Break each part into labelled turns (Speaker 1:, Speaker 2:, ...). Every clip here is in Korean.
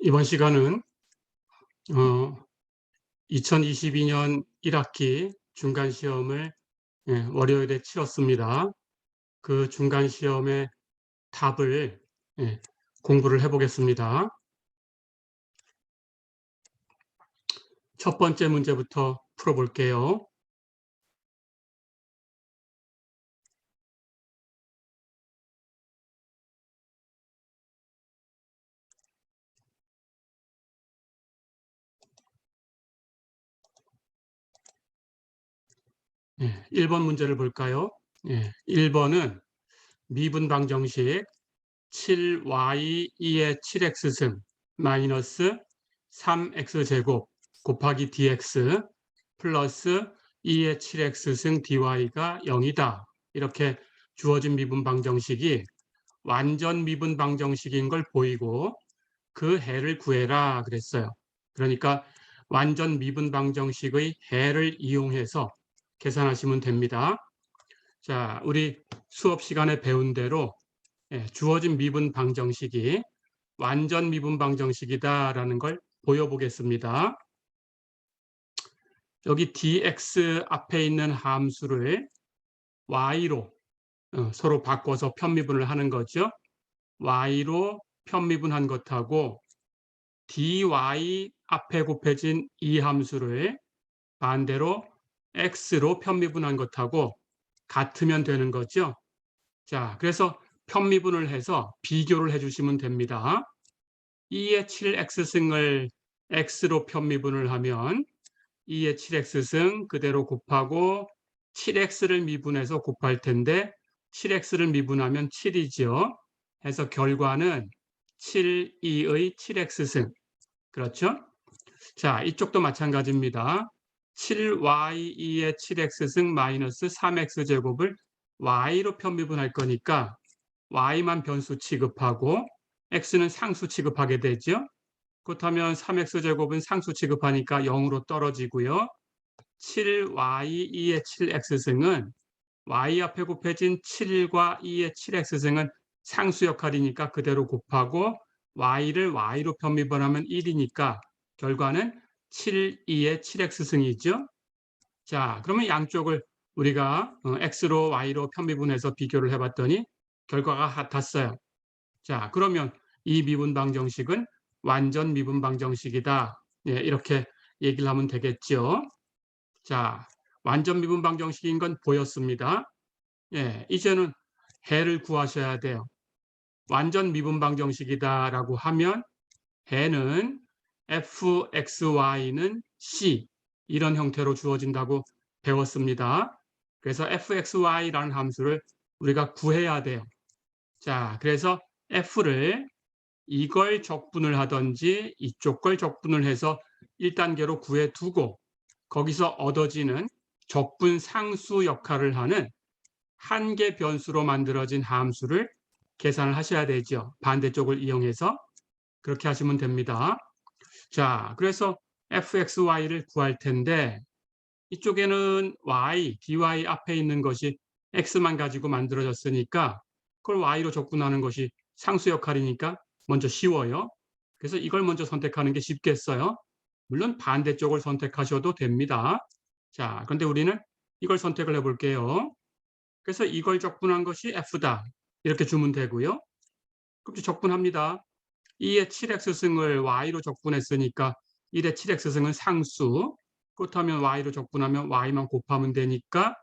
Speaker 1: 이번 시간은 2022년 1학기 중간시험을 월요일에 치렀습니다. 그 중간시험의 답을 공부를 해보겠습니다. 첫 번째 문제부터 풀어볼게요. 예, 1번 문제를 볼까요? 1번은 미분 방정식 7y2의 7x승 마이너스 3x제곱 곱하기 dx 플러스 2의 7x승 dy가 0이다. 이렇게 주어진 미분 방정식이 완전 미분 방정식인 걸 보이고 그 해를 구해라 그랬어요. 그러니까 완전 미분 방정식의 해를 이용해서 계산하시면 됩니다. 자, 우리 수업 시간에 배운 대로 주어진 미분 방정식이 완전 미분 방정식이다라는 걸 보여보겠습니다. 여기 dx 앞에 있는 함수를 y로 서로 바꿔서 편미분을 하는 거죠. y로 편미분한 것하고 dy 앞에 곱해진 이 함수를 반대로 x로 편미분한 것하고 같으면 되는 거죠. 자, 그래서 편미분을 해서 비교를 해주시면 됩니다. 2의 7x승을 x로 편미분을 하면 2의 7x승 그대로 곱하고 7x를 미분해서 곱할 텐데 7x를 미분하면 7이죠. 해서 결과는 7, 2의 7x승. 그렇죠? 자, 이쪽도 마찬가지입니다. 7y2의 7x승 마이너스 3x제곱을 y로 편미분할 거니까 y만 변수 취급하고 x는 상수 취급하게 되죠. 그렇다면 3x제곱은 상수 취급하니까 0으로 떨어지고요. 7y2의 7x승은 y 앞에 곱해진 7과 2의 7x승은 상수 역할이니까 그대로 곱하고 y를 y로 편미분하면 1이니까 결과는 7, 2의 7x승이죠. 자, 그러면 양쪽을 우리가 x로 y로 편미분해서 비교를 해봤더니 결과가 같았어요. 자, 그러면 이 미분 방정식은 완전 미분 방정식이다. 이렇게 얘기를 하면 되겠죠. 자, 완전 미분 방정식인 건 보였습니다. 이제는 해를 구하셔야 돼요. 완전 미분 방정식이다라고 하면 해는 fxy는 c 이런 형태로 주어진다고 배웠습니다. 그래서 fxy라는 함수를 우리가 구해야 돼요. 자, 그래서 f를 이걸 적분을 하든지 이쪽 걸 적분을 해서 1단계로 구해두고 거기서 얻어지는 적분 상수 역할을 하는 한계 변수로 만들어진 함수를 계산을 하셔야 되죠. 반대쪽을 이용해서 그렇게 하시면 됩니다. 자, 그래서 fxy를 구할 텐데 이쪽에는 y, dy 앞에 있는 것이 x만 가지고 만들어졌으니까 그걸 y로 적분하는 것이 상수 역할이니까 먼저 쉬워요. 그래서 이걸 먼저 선택하는 게 쉽겠어요. 물론 반대쪽을 선택하셔도 됩니다. 자, 그런데 우리는 이걸 선택을 해볼게요. 그래서 이걸 적분한 것이 f다. 이렇게 주면 되고요. 그럼 적분합니다. 2의 7x승을 y로 적분했으니까 1의 7x승은 상수. 그렇다면 y로 적분하면 y만 곱하면 되니까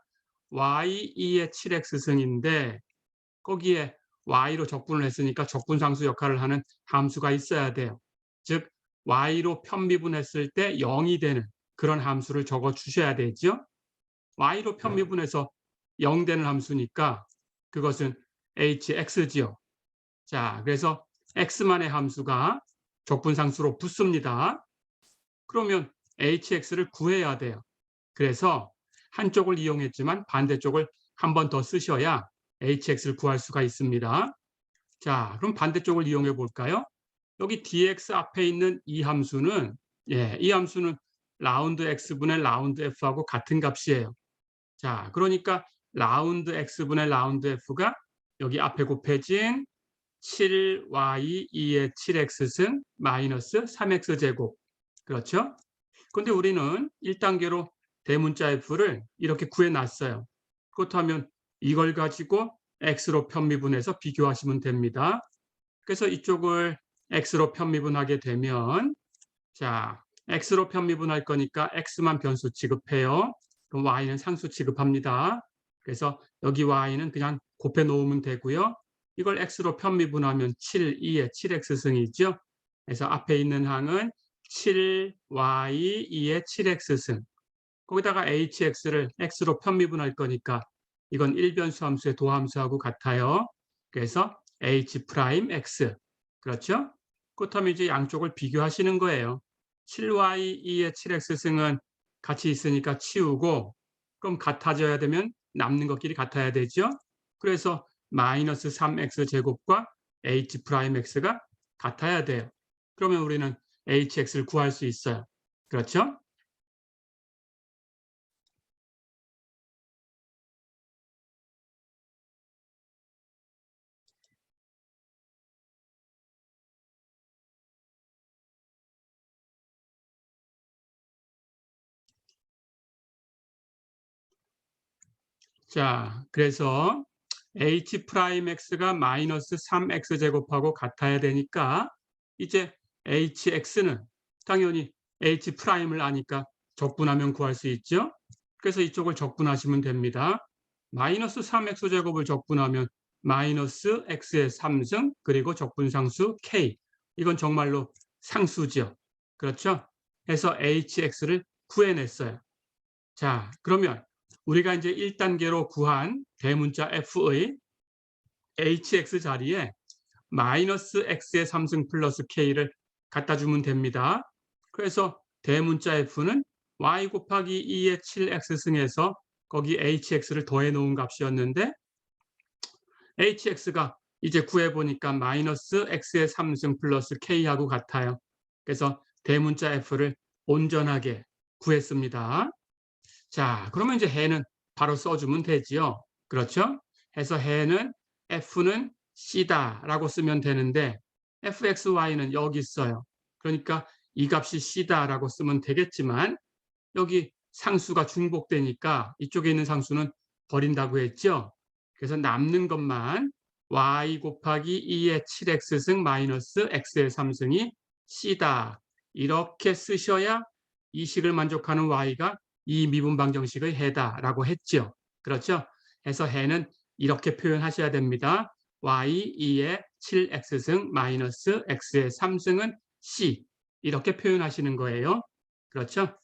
Speaker 1: y 2의 7x승인데 거기에 y로 적분을 했으니까 적분상수 역할을 하는 함수가 있어야 돼요. 즉 y로 편미분했을 때 0이 되는 그런 함수를 적어 주셔야 되죠. y로 편미분해서 0 되는 함수니까 그것은 hx지요. 자, 그래서 x만의 함수가 적분상수로 붙습니다. 그러면 hx를 구해야 돼요. 그래서 한쪽을 이용했지만 반대쪽을 한 번 더 쓰셔야 hx를 구할 수가 있습니다. 자, 그럼 반대쪽을 이용해 볼까요? 여기 dx 앞에 있는 이 함수는 이 함수는 라운드 x분의 라운드 f하고 같은 값이에요. 자, 그러니까 라운드 x분의 라운드 f가 여기 앞에 곱해진 7y 2의 7x승 마이너스 3x제곱. 그렇죠? 그런데 우리는 1단계로 대문자 f를 이렇게 구해놨어요. 그렇다면 이걸 가지고 x로 편미분해서 비교하시면 됩니다. 그래서 이쪽을 x로 편미분하게 되면, 자, x로 편미분할 거니까 x만 변수 취급해요. 그럼 y는 상수 취급합니다. 그래서 여기 y는 그냥 곱해 놓으면 되고요. 이걸 x로 편미분하면 7, 2의 7x승이죠. 그래서 앞에 있는 항은 7y 2의 7x승. 거기다가 hx를 x로 편미분할 거니까 이건 일변수 함수의 도함수하고 같아요. 그래서 h'(x). 그렇죠? 그렇다면 이제 양쪽을 비교하시는 거예요. 7y 2의 7x승은 같이 있으니까 치우고, 그럼 같아져야 되면 남는 것끼리 같아야 되죠. 그래서 마이너스 3x제곱과 h'x가 같아야 돼요. 그러면 우리는 hx를 구할 수 있어요. 그렇죠? 자, 그래서 h'x가 마이너스 3x제곱하고 같아야 되니까 이제 hx는 당연히 h'을 아니까 적분하면 구할 수 있죠. 그래서 이쪽을 적분하시면 됩니다. 마이너스 3x제곱을 적분하면 마이너스 x의 3승 그리고 적분상수 k. 이건 정말로 상수죠. 그렇죠? 해서 hx를 구해냈어요. 자, 그러면 우리가 이제 1단계로 구한 대문자 f의 hx 자리에 마이너스 x의 3승 플러스 k를 갖다 주면 됩니다. 그래서 대문자 f는 y 곱하기 2의 7x승에서 거기 hx를 더해 놓은 값이었는데, hx가 이제 구해보니까 마이너스 x의 3승 플러스 k하고 같아요. 그래서 대문자 f를 온전하게 구했습니다. 자, 그러면 이제 해는 바로 써주면 되지요. 그렇죠? 해서 해는 f는 c다라고 쓰면 되는데 fxy는 여기 있어요. 그러니까 이 값이 c다라고 쓰면 되겠지만 여기 상수가 중복되니까 이쪽에 있는 상수는 버린다고 했죠. 그래서 남는 것만 y 곱하기 2의 7x승 마이너스 x의 3승이 c다. 이렇게 쓰셔야 이 식을 만족하는 y가 이 미분방정식의 해다라고 했죠. 그렇죠? 해서 해는 이렇게 표현하셔야 됩니다. y 2의 7x승 마이너스 x의 3승은 c. 이렇게 표현하시는 거예요. 그렇죠?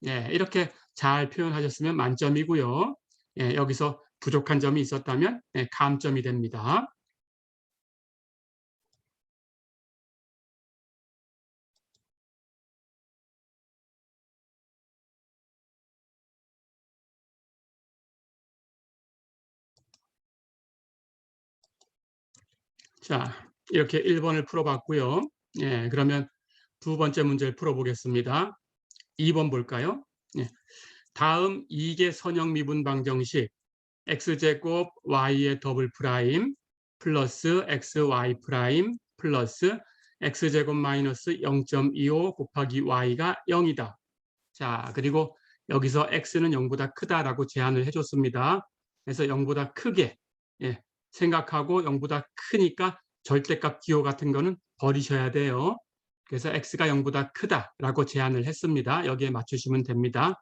Speaker 1: 예, 이렇게 잘 표현하셨으면 만점이고요. 예, 여기서 부족한 점이 있었다면 감점이 됩니다. 자, 이렇게 1번을 풀어봤고요. 예, 그러면 두 번째 문제를 풀어보겠습니다. 2번 볼까요? 예, 다음 2개 선형 미분 방정식 x제곱 y의 더블 프라임 플러스 xy 프라임 플러스 x제곱 마이너스 0.25 곱하기 y가 0이다. 자, 그리고 여기서 x는 0보다 크다라고 제안을 해줬습니다. 그래서 0보다 크게 생각하고 0보다 크니까 절대값 기호 같은 거는 버리셔야 돼요. 그래서 x가 0보다 크다라고 제안을 했습니다. 여기에 맞추시면 됩니다.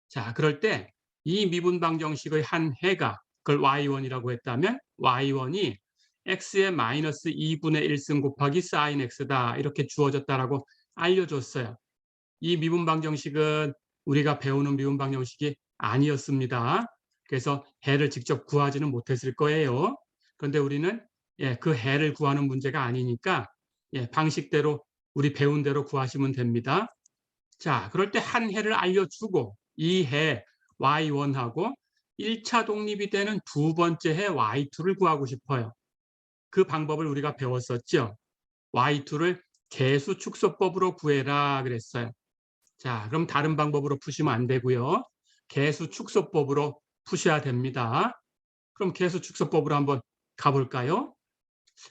Speaker 1: 자, 그럴 때 이 미분방정식의 한 해가 그걸 y1이라고 했다면 y1이 x의 마이너스 2분의 1승 곱하기 sin x다 이렇게 주어졌다라고 알려줬어요. 이 미분방정식은 우리가 배우는 미분방정식이 아니었습니다. 그래서 해를 직접 구하지는 못했을 거예요. 그런데 우리는 그 해를 구하는 문제가 아니니까 방식대로 우리 배운 대로 구하시면 됩니다. 자, 그럴 때 한 해를 알려주고 이 해 y1하고 1차 독립이 되는 두 번째 해 y2를 구하고 싶어요. 그 방법을 우리가 배웠었죠. y2를 개수 축소법으로 구해라 그랬어요. 자, 그럼 다른 방법으로 푸시면 안 되고요. 개수 축소법으로 푸셔야 됩니다. 그럼 개수 축소법으로 한번 가볼까요?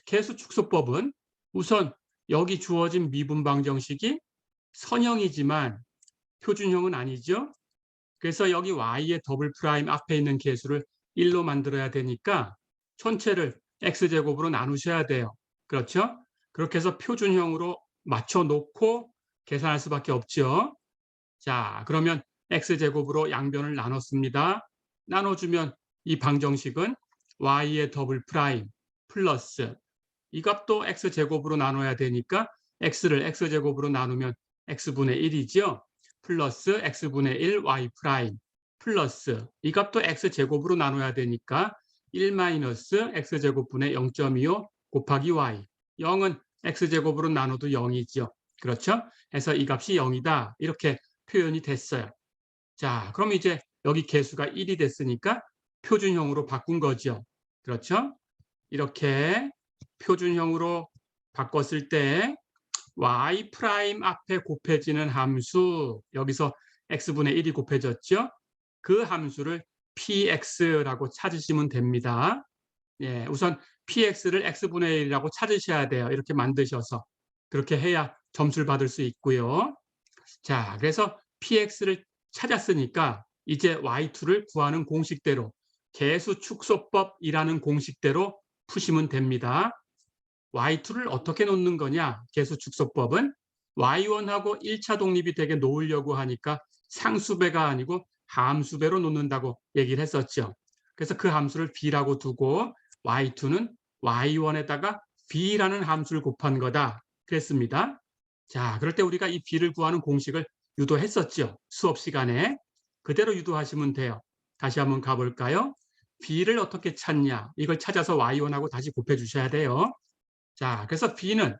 Speaker 1: 계수 축소법은 우선 여기 주어진 미분 방정식이 선형이지만 표준형은 아니죠. 그래서 여기 y의 더블 프라임 앞에 있는 계수를 1로 만들어야 되니까 전체를 x제곱으로 나누셔야 돼요. 그렇죠? 그렇게 해서 표준형으로 맞춰 놓고 계산할 수밖에 없죠. 자, 그러면 x제곱으로 양변을 나눴습니다. 나눠주면 이 방정식은 y의 더블 프라임 플러스 이 값도 x제곱으로 나눠야 되니까 x를 x제곱으로 나누면 x분의 1이죠. 플러스 x분의 1 y 프라임 플러스 이 값도 x제곱으로 나눠야 되니까 1 마이너스 x제곱분의 0.25 곱하기 y 0은 x제곱으로 나눠도 0이죠. 그렇죠? 해서 이 값이 0이다. 이렇게 표현이 됐어요. 자, 그럼 이제 여기 계수가 1이 됐으니까 표준형으로 바꾼 거죠. 그렇죠? 이렇게 표준형으로 바꿨을 때 y 프라임 앞에 곱해지는 함수, 여기서 x분의 1이 곱해졌죠? 그 함수를 px라고 찾으시면 됩니다. 예, 우선 px를 x분의 1이라고 찾으셔야 돼요. 이렇게 만드셔서. 그렇게 해야 점수를 받을 수 있고요. 자, 그래서 px를 찾았으니까 이제 y2를 구하는 공식대로 계수 축소법이라는 공식대로 푸시면 됩니다. y2를 어떻게 놓는 거냐? 계수 축소법은 y1하고 1차 독립이 되게 놓으려고 하니까 상수배가 아니고 함수배로 놓는다고 얘기를 했었죠. 그래서 그 함수를 b라고 두고 y2는 y1에다가 b라는 함수를 곱한 거다. 그랬습니다. 자, 그럴 때 우리가 이 b를 구하는 공식을 유도했었죠. 수업 시간에. 그대로 유도하시면 돼요. 다시 한번 가볼까요? b를 어떻게 찾냐? 이걸 찾아서 y1하고 다시 곱해 주셔야 돼요. 자, 그래서 b는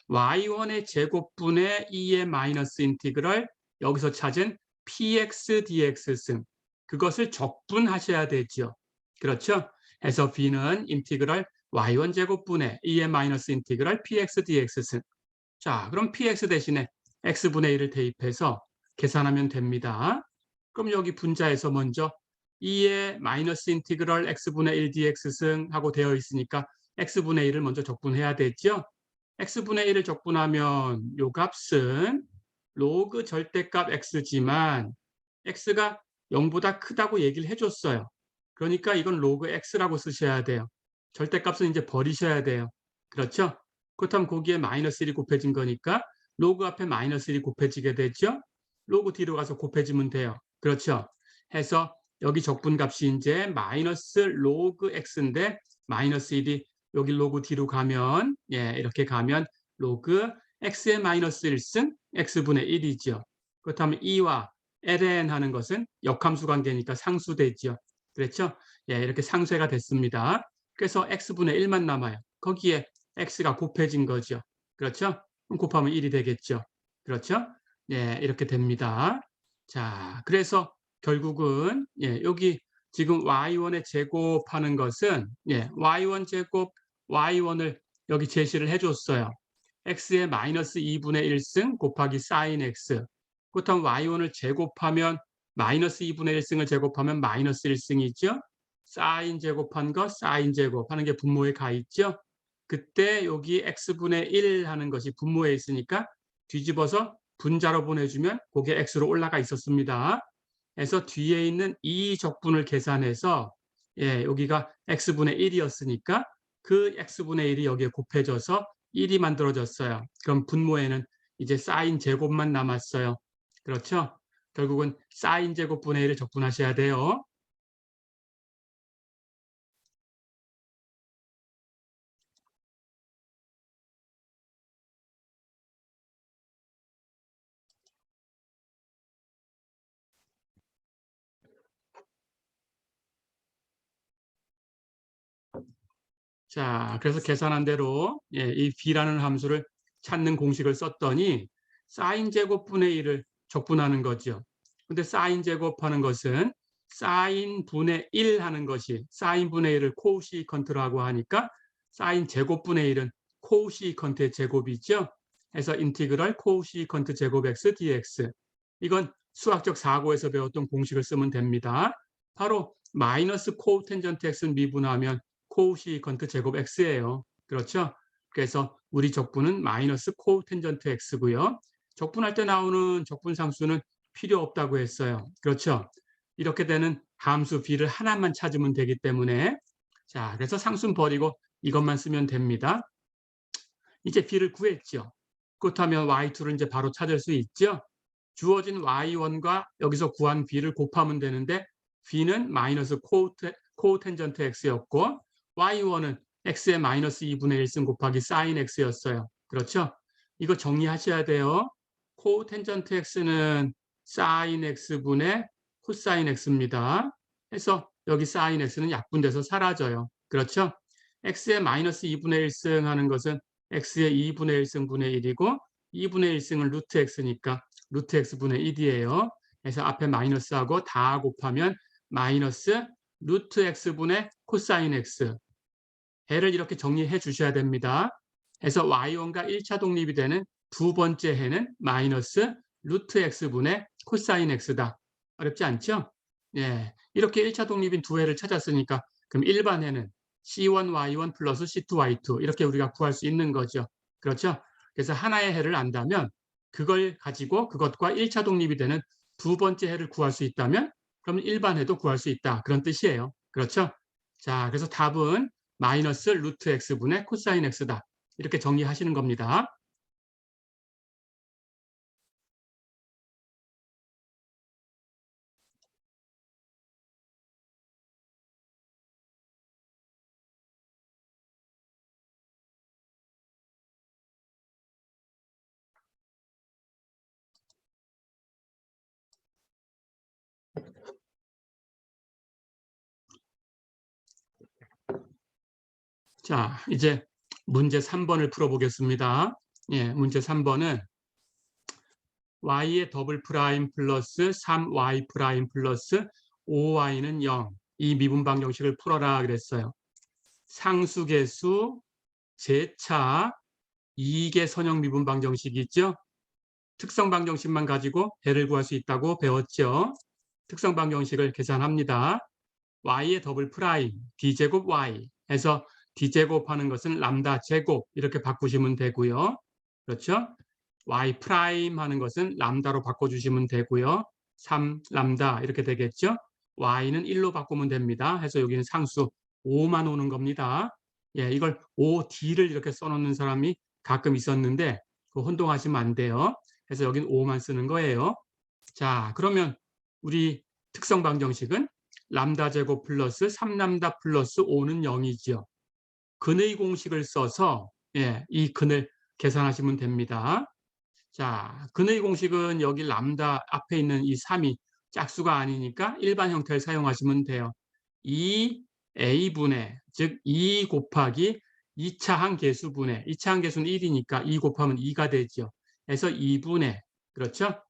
Speaker 1: y1의 제곱분의 2의 마이너스 인티그럴 여기서 찾은 px dx승 그것을 적분하셔야 되죠. 그렇죠? 해서 b는 인티그럴 y1 제곱분의 2의 마이너스 인티그럴 px dx승. 자, 그럼 px 대신에 x분의 1을 대입해서 계산하면 됩니다. 그럼 여기 분자에서 먼저 2의 마이너스 인티그럴 x분의 1 dx승 하고 되어 있으니까 x분의 1을 먼저 적분해야 되죠. x분의 1을 적분하면 요 값은 로그 절대값 x지만 x가 0보다 크다고 얘기를 해줬어요. 그러니까 이건 로그 x라고 쓰셔야 돼요. 절대값은 이제 버리셔야 돼요. 그렇죠? 그렇다면 거기에 마이너스 1이 곱해진 거니까 로그 앞에 마이너스 1이 곱해지게 되죠. 로그 뒤로 가서 곱해지면 돼요. 그렇죠? 해서 여기 적분값이 이제 마이너스 로그 x인데 마이너스 1이 여기 로그 뒤로 가면 이렇게 가면 로그 x의 마이너스 1승 x분의 1이죠. 그렇다면 2와 ln 하는 것은 역함수 관계니까 상수되죠. 그렇죠? 이렇게 상쇄가 됐습니다. 그래서 x분의 1만 남아요. 거기에 x가 곱해진 거죠. 그렇죠? 그럼 곱하면 1이 되겠죠. 그렇죠? 이렇게 됩니다. 자, 그래서 결국은 여기 지금 y1의 제곱하는 것은 y1 제곱 y1을 여기 제시를 해줬어요. x의 마이너스 2분의 1승 곱하기 사인 x. 그렇다면 y1을 제곱하면 마이너스 2분의 1승을 제곱하면 마이너스 1승이죠. 사인 제곱한 거 사인 제곱하는 게 분모에 가 있죠. 그때 여기 x분의 1 하는 것이 분모에 있으니까 뒤집어서 분자로 보내주면 그게 x로 올라가 있었습니다. 그래서 뒤에 있는 이 적분을 계산해서 여기가 x분의 1이었으니까 그 x분의 1이 여기에 곱해져서 1이 만들어졌어요. 그럼 분모에는 이제 사인 제곱만 남았어요. 그렇죠? 결국은 사인 제곱분의 1을 적분하셔야 돼요. 자, 그래서 계산한 대로 이 b라는 함수를 찾는 공식을 썼더니 사인 제곱분의 1을 적분하는 거죠. 근데 사인 제곱하는 것은 사인 분의 1 하는 것이 사인 분의 1을 코시컨트라고 하니까 사인 제곱분의 1은 코시컨트의 제곱이죠. 해서 인티그럴 코시컨트 제곱 x dx. 이건 수학적 사고에서 배웠던 공식을 쓰면 됩니다. 바로 마이너스 코텐전트 x는 미분하면 코시컨트 제곱 x예요. 그렇죠? 그래서 우리 적분은 마이너스 코텐전트 x고요. 적분할 때 나오는 적분상수는 필요 없다고 했어요. 그렇죠? 이렇게 되는 함수 b를 하나만 찾으면 되기 때문에 자, 그래서 상수는 버리고 이것만 쓰면 됩니다. 이제 b를 구했죠. 그렇다면 y2를 이제 바로 찾을 수 있죠. 주어진 y1과 여기서 구한 b를 곱하면 되는데 b는 마이너스 코텐전트 x였고 y1은 x의 마이너스 2분의 1승 곱하기 사인 x였어요. 그렇죠? 이거 정리하셔야 돼요. 코텐전트 x는 사인 x분의 코사인 x입니다. 그래서 여기 사인 x는 약분돼서 사라져요. 그렇죠? x의 마이너스 2분의 1승 하는 것은 x의 2분의 1승분의 1이고 2분의 1승은 루트 x니까 루트 x분의 1이에요. 그래서 앞에 마이너스하고 다 곱하면 마이너스 루트 x분의 코사인 x. 해를 이렇게 정리해 주셔야 됩니다. 그래서 y1과 1차 독립이 되는 두 번째 해는 마이너스 루트 x분의 코사인 x다. 어렵지 않죠? 예, 이렇게 1차 독립인 두 해를 찾았으니까 그럼 일반 해는 C1Y1 플러스 C2Y2 이렇게 우리가 구할 수 있는 거죠. 그렇죠? 그래서 하나의 해를 안다면 그걸 가지고 그것과 1차 독립이 되는 두 번째 해를 구할 수 있다면 그럼 일반 해도 구할 수 있다. 그런 뜻이에요. 그렇죠? 자, 그래서 답은 마이너스 루트 x분의 코사인 x다. 이렇게 정리하시는 겁니다. 자, 이제 문제 3번을 풀어보겠습니다. 예, 문제 3번은 y의 더블 프라임 플러스 3y 프라임 플러스 5y는 0. 이 미분 방정식을 풀어라 그랬어요. 상수계수, 제차, 이계 선형 미분 방정식이 있죠. 특성 방정식만 가지고 배를 구할 수 있다고 배웠죠. 특성 방정식을 계산합니다. y의 더블 프라임, d제곱 y 해서 d제곱하는 것은 람다 제곱 이렇게 바꾸시면 되고요. 그렇죠? y 프라임 하는 것은 람다로 바꿔주시면 되고요. 3 람다 이렇게 되겠죠? y는 1로 바꾸면 됩니다. 해서 여기는 상수 5만 오는 겁니다. 예, 이걸 5d를 이렇게 써놓는 사람이 가끔 있었는데 그거 혼동하시면 안 돼요. 그래서 여기는 5만 쓰는 거예요. 자, 그러면 우리 특성 방정식은 람다 제곱 플러스 3람다 플러스 5는 0이지요. 근의 공식을 써서 예, 이 근을 계산하시면 됩니다. 자, 근의 공식은 여기 람다 앞에 있는 이 3이 짝수가 아니니까 일반 형태를 사용하시면 돼요. 2a분의 즉 2 곱하기 2차 항계수분의 2차 항계수는 1이니까 2 곱하면 2가 되죠. 그래서 2분의 그렇죠?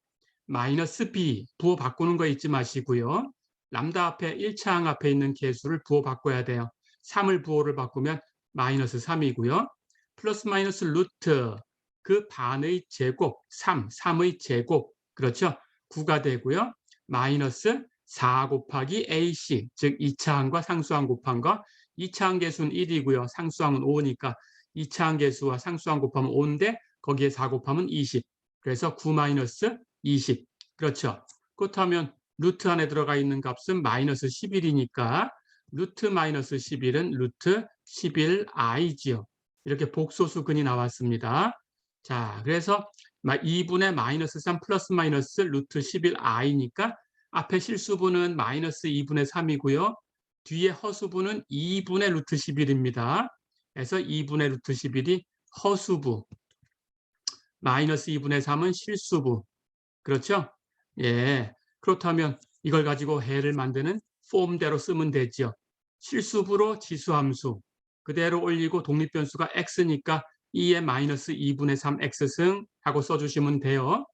Speaker 1: 마이너스 b 부호 바꾸는 거 잊지 마시고요. 람다 앞에 1차 항 앞에 있는 계수를 부호 바꿔야 돼요. 3을 부호를 바꾸면 마이너스 3이고요. 플러스 마이너스 루트 그 반의 제곱 3의 제곱 그렇죠? 9가 되고요. 마이너스 4 곱하기 AC 즉 2차 항과 상수항 곱한 거 2차 항 계수는 1이고요. 상수항은 5니까 2차 항 계수와 상수항 곱하면 5인데 거기에 4 곱하면 20 그래서 9 마이너스 20 그렇죠. 그렇다면 루트 안에 들어가 있는 값은 마이너스 11이니까 루트 마이너스 11은 루트 11i지요. 이렇게 복소수근이 나왔습니다. 자, 그래서 2분의 마이너스 3 플러스 마이너스 루트 11i니까 앞에 실수분은 마이너스 2분의 3이고요. 뒤에 허수분은 2분의 루트 11입니다. 그래서 2분의 루트 11이 허수부, 마이너스 2분의 3은 실수부. 그렇죠? 예. 그렇다면 이걸 가지고 해를 만드는 폼대로 쓰면 되죠. 실수부로 지수함수 그대로 올리고 독립변수가 x니까 2의 마이너스 2분의 3 x승 하고 써주시면 돼요.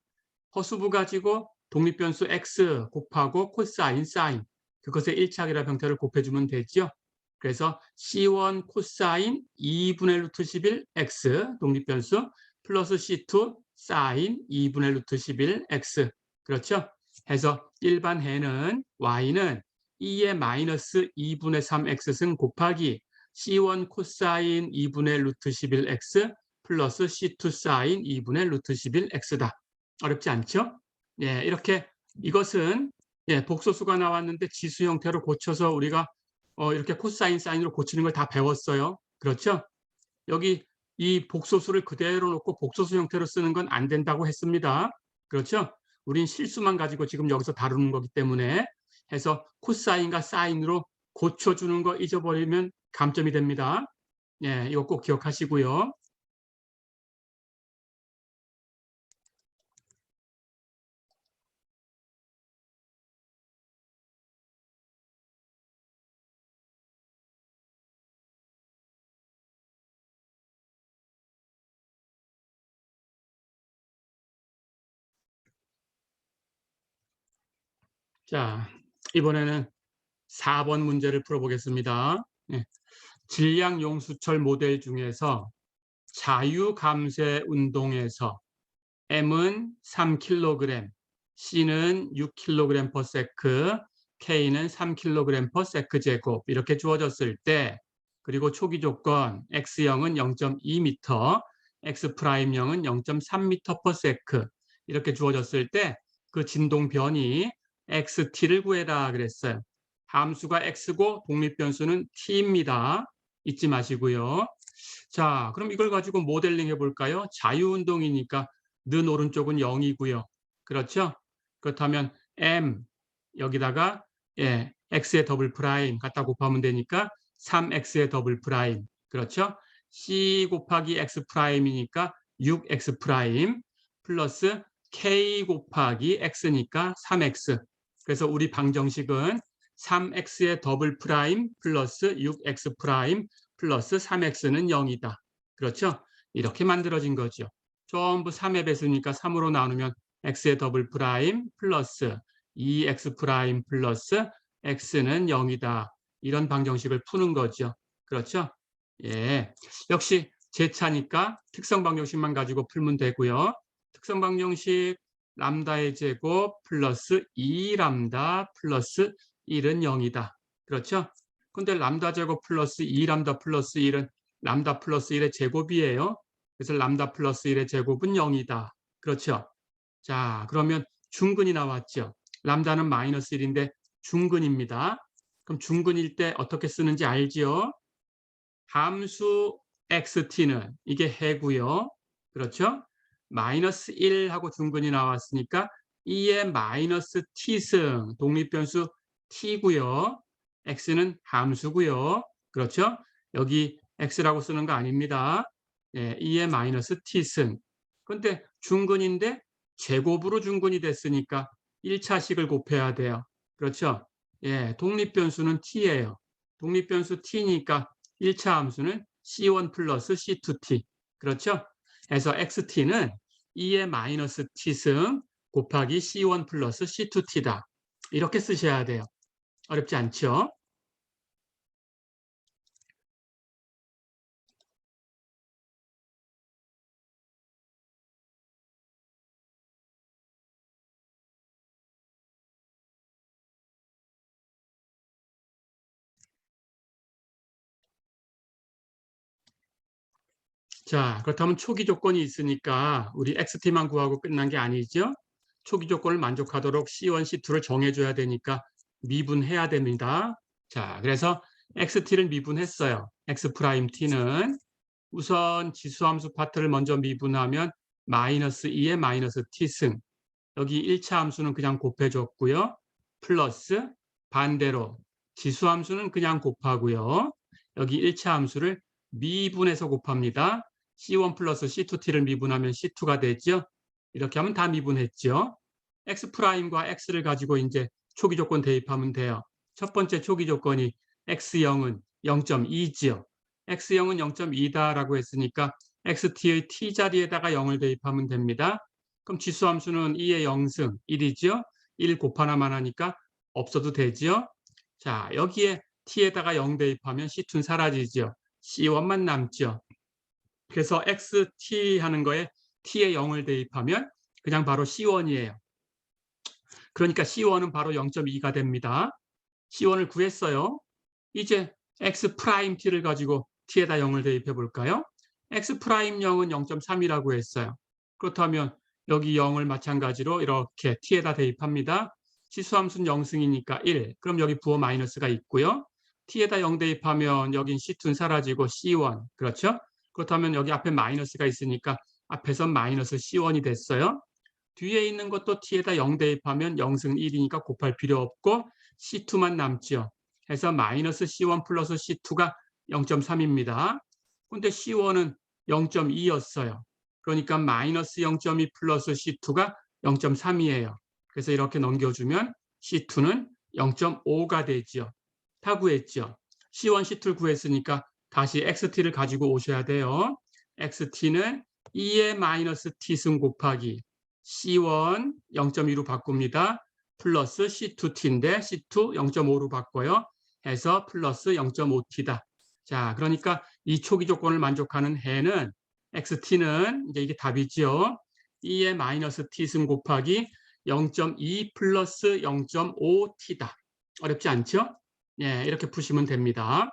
Speaker 1: 허수부 가지고 독립변수 x 곱하고 코사인, 사인 그것의 1차기라 형태를 곱해주면 되죠. 그래서 C1 코사인 2분의 루트 11 x 독립변수 플러스 C2 사인 2분의 루트 11 x 그렇죠? 해서 일반 해는 y는 2의 마이너스 2분의 3 x승 곱하기 C1 코사인 2분의 루트 11x 플러스 C2 사인 2분의 루트 11x다. 어렵지 않죠? 예, 이렇게 이것은 예, 복소수가 나왔는데 지수 형태로 고쳐서 우리가 이렇게 코사인 사인으로 고치는 걸 다 배웠어요. 그렇죠? 여기 이 복소수를 그대로 놓고 복소수 형태로 쓰는 건 안 된다고 했습니다. 그렇죠? 우린 실수만 가지고 지금 여기서 다루는 거기 때문에 해서 코사인과 사인으로 고쳐주는 거 잊어버리면 감점이 됩니다. 예, 이거 꼭 기억하시고요. 자, 이번에는 4번 문제를 풀어보겠습니다. 예, 질량 용수철 모델 중에서 자유감쇄 운동에서 M은 3kg, C는 6kg per sec, K는 3kg per sec 제곱 이렇게 주어졌을 때 그리고 초기 조건 X0은 0.2m, X'0은 0.3m per sec 이렇게 주어졌을 때 그 진동 변이 XT를 구해라 그랬어요. 함수가 X고 독립변수는 T입니다. 잊지 마시고요. 자, 그럼 이걸 가지고 모델링 해볼까요? 자유운동이니까 는 오른쪽은 0이고요. 그렇죠? 그렇다면 M 여기다가 예, X의 더블 프라임 갖다 곱하면 되니까 3X의 더블 프라임. 그렇죠? C 곱하기 X 프라임이니까 6X 프라임 플러스 K 곱하기 X니까 3X. 그래서 우리 방정식은 3X의 더블 프라임 플러스 6X 프라임 플러스 3X는 0이다. 그렇죠? 이렇게 만들어진 거죠. 전부 3의 배수니까 3으로 나누면 X의 더블 프라임 플러스 2X 프라임 플러스 X는 0이다. 이런 방정식을 푸는 거죠. 그렇죠? 예. 역시 제 차니까 특성 방정식만 가지고 풀면 되고요. 특성 방정식 람다의 제곱 플러스 2람다 플러스 1은 0이다. 그렇죠? 근데 람다 제곱 플러스 2람다 플러스 1은 람다 플러스 1의 제곱이에요. 그래서 람다 플러스 1의 제곱은 0이다. 그렇죠? 자, 그러면 중근이 나왔죠. 람다는 마이너스 1인데 중근입니다. 그럼 중근일 때 어떻게 쓰는지 알죠? 함수 xt는 이게 해고요. 그렇죠? 마이너스 1하고 중근이 나왔으니까 2의 마이너스 t승 독립변수 t고요. x는 함수고요. 그렇죠? 여기 x라고 쓰는 거 아닙니다. 예, 2의 마이너스 t승. 근데 중근인데 제곱으로 중근이 됐으니까 1차식을 곱해야 돼요. 그렇죠? 예, 독립변수는 t예요. 독립변수 t니까 1차 함수는 C1 플러스 C2t. 그렇죠? 그래서 XT는 2의 마이너스 t승 곱하기 C1 플러스 C2t다. 이렇게 쓰셔야 돼요. 어렵지 않죠? 자, 그렇다면 초기 조건이 있으니까 우리 XT만 구하고 끝난 게 아니죠? 초기 조건을 만족하도록 C1, C2를 정해줘야 되니까 미분해야 됩니다. 자, 그래서 XT를 미분했어요. X'T는 우선 지수함수 파트를 먼저 미분하면 마이너스 2의 마이너스 t승. 여기 1차 함수는 그냥 곱해줬고요. 플러스 반대로 지수함수는 그냥 곱하고요. 여기 1차 함수를 미분해서 곱합니다. C1 플러스 C2t를 미분하면 C2가 되죠. 이렇게 하면 다 미분했죠. X'과 X를 가지고 이제 초기 조건 대입하면 돼요. 첫 번째 초기 조건이 X0은 0.2지요. X0은 0.2다라고 했으니까 XT의 T자리에다가 0을 대입하면 됩니다. 그럼 지수함수는 2의 0승 1이죠. 1 곱하나만 하니까 없어도 되죠. 자, 여기에 T에다가 0 대입하면 C2는 사라지죠. C1만 남죠. 그래서 XT 하는 거에 T에 0을 대입하면 그냥 바로 C1이에요. 그러니까 C1은 바로 0.2가 됩니다. C1을 구했어요. 이제 x 프라임 t를 가지고 t에다 0을 대입해 볼까요? x 프라임 0은 0.3이라고 했어요. 그렇다면 여기 0을 마찬가지로 이렇게 t에다 대입합니다. 치수함수는 0승이니까 1. 그럼 여기 부호 마이너스가 있고요. t에다 0 대입하면 여긴 C2는 사라지고 C1. 그렇죠? 그렇다면 여기 앞에 마이너스가 있으니까 앞에서 마이너스 C1이 됐어요. 뒤에 있는 것도 t에다 0 대입하면 0승 1이니까 곱할 필요 없고 C2만 남죠. 해서 마이너스 C1 플러스 C2가 0.3입니다. 근데 C1은 0.2였어요. 그러니까 마이너스 0.2 플러스 C2가 0.3이에요. 그래서 이렇게 넘겨주면 C2는 0.5가 되죠. 다 구했죠. C1, C2를 구했으니까 다시 XT를 가지고 오셔야 돼요. XT는 2의 마이너스 T승 곱하기 C1 0.2로 바꿉니다. 플러스 C2T인데 C2 0.5로 바꿔요. 해서 플러스 0.5T다. 자, 그러니까 이 초기 조건을 만족하는 해는 XT는 이제 이게 답이죠. 2의 마이너스 T승 곱하기 0.2 플러스 0.5T다. 어렵지 않죠? 예, 이렇게 푸시면 됩니다.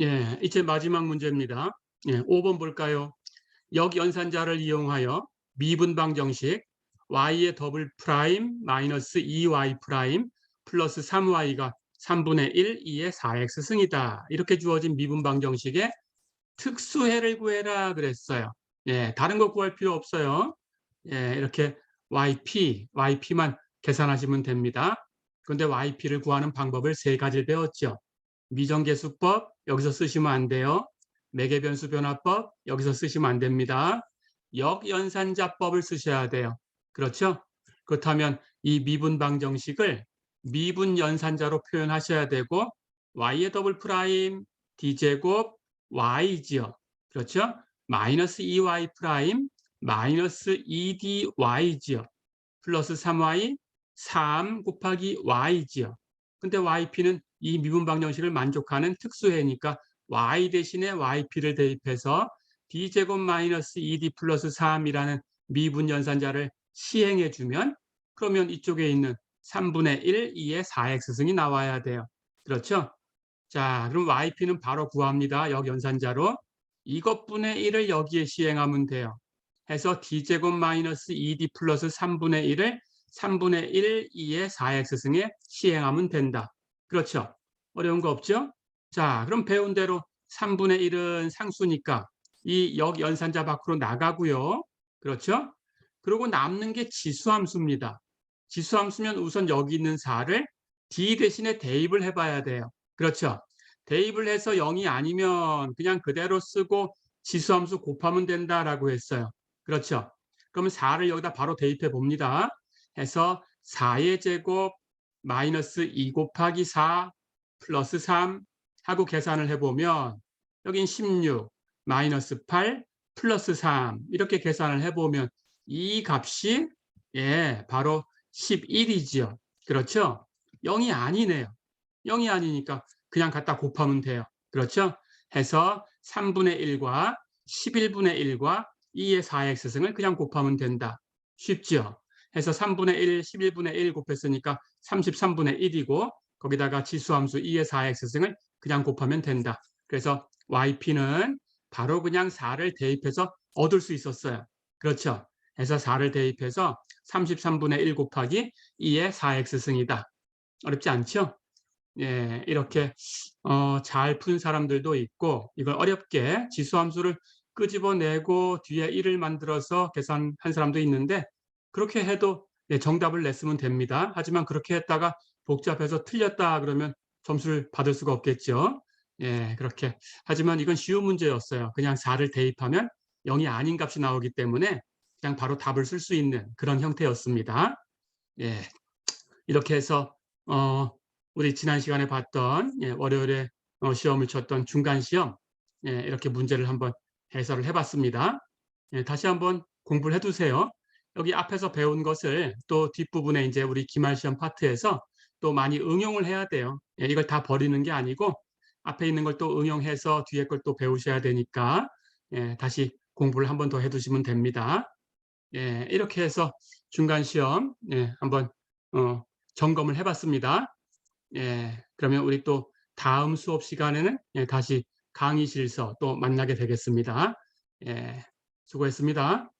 Speaker 1: 예, 이제 마지막 문제입니다. 예, 5번 볼까요? 역연산자를 이용하여 미분방 정식 y의 더블 프라임 마이너스 2y 프라임 플러스 3y가 3분의 1, 2의 4x 승이다. 이렇게 주어진 미분방 정식의 특수해를 구해라 그랬어요. 예, 다른 거 구할 필요 없어요. 예, 이렇게 yp만 계산하시면 됩니다. 그런데 yp를 구하는 방법을 세 가지 배웠죠. 미정계수법 여기서 쓰시면 안 돼요. 매개변수 변화법 여기서 쓰시면 안 됩니다. 역연산자법을 쓰셔야 돼요. 그렇죠? 그렇다면 이 미분방 정식을 미분연산자로 표현하셔야 되고 y의 더블 프라임 d제곱 y지요. 그렇죠? 마이너스 2y 프라임 마이너스 2dy지요. 플러스 3y 3 곱하기 y지요. 근데 yp는 이 미분방 정식을 만족하는 특수해니까 y 대신에 yp를 대입해서 d제곱 마이너스 2d 플러스 3이라는 미분연산자를 시행해주면 그러면 이쪽에 있는 3분의 1, 2의 4x승이 나와야 돼요. 그렇죠? 자, 그럼 yp는 바로 구합니다. 역연산자로. 이것분의 1을 여기에 시행하면 돼요. 해서 d제곱 마이너스 2d 플러스 3분의 1을 3분의 1, 2의 4x승에 시행하면 된다. 그렇죠? 어려운 거 없죠? 자, 그럼 배운 대로 3분의 1은 상수니까 이 역연산자 밖으로 나가고요. 그렇죠? 그리고 남는 게 지수함수입니다. 지수함수면 우선 여기 있는 4를 d 대신에 대입을 해봐야 돼요. 그렇죠? 대입을 해서 0이 아니면 그냥 그대로 쓰고 지수함수 곱하면 된다라고 했어요. 그렇죠? 그러면 4를 여기다 바로 대입해 봅니다. 해서 4의 제곱 마이너스 2 곱하기 4 플러스 3 하고 계산을 해보면 여긴 16 마이너스 8 플러스 3 이렇게 계산을 해보면 이 값이 바로 11이지요. 그렇죠? 0이 아니네요. 0이 아니니까 그냥 갖다 곱하면 돼요. 그렇죠? 해서 3분의 1과 11분의 1과 2의 4x승을 그냥 곱하면 된다. 쉽죠? 해서 3분의 1, 11분의 1 곱했으니까 33분의 1이고 거기다가 지수함수 2의 4x승을 그냥 곱하면 된다. 그래서 yp는 바로 그냥 4를 대입해서 얻을 수 있었어요. 그렇죠? 해서 4를 대입해서 33분의 1 곱하기 2의 4x승이다. 어렵지 않죠? 예, 이렇게 잘 푼 사람들도 있고 이걸 어렵게 지수함수를 끄집어내고 뒤에 1을 만들어서 계산한 사람도 있는데 그렇게 해도 정답을 냈으면 됩니다. 하지만 그렇게 했다가 복잡해서 틀렸다 그러면 점수를 받을 수가 없겠죠. 예, 그렇게. 하지만 이건 쉬운 문제였어요. 그냥 4를 대입하면 0이 아닌 값이 나오기 때문에 그냥 바로 답을 쓸 수 있는 그런 형태였습니다. 예, 이렇게 해서 우리 지난 시간에 봤던 월요일에 시험을 쳤던 중간시험 이렇게 문제를 한번 해설을 해봤습니다. 다시 한번 공부를 해두세요. 여기 앞에서 배운 것을 또 뒷부분에 이제 우리 기말시험 파트에서 또 많이 응용을 해야 돼요. 이걸 다 버리는 게 아니고 앞에 있는 걸 또 응용해서 뒤에 걸 또 배우셔야 되니까 예, 다시 공부를 한 번 더 해두시면 됩니다. 예, 이렇게 해서 중간 시험 예, 한번 점검을 해봤습니다. 예, 그러면 우리 또 다음 수업 시간에는 예, 다시 강의실서 또 만나게 되겠습니다. 예, 수고했습니다.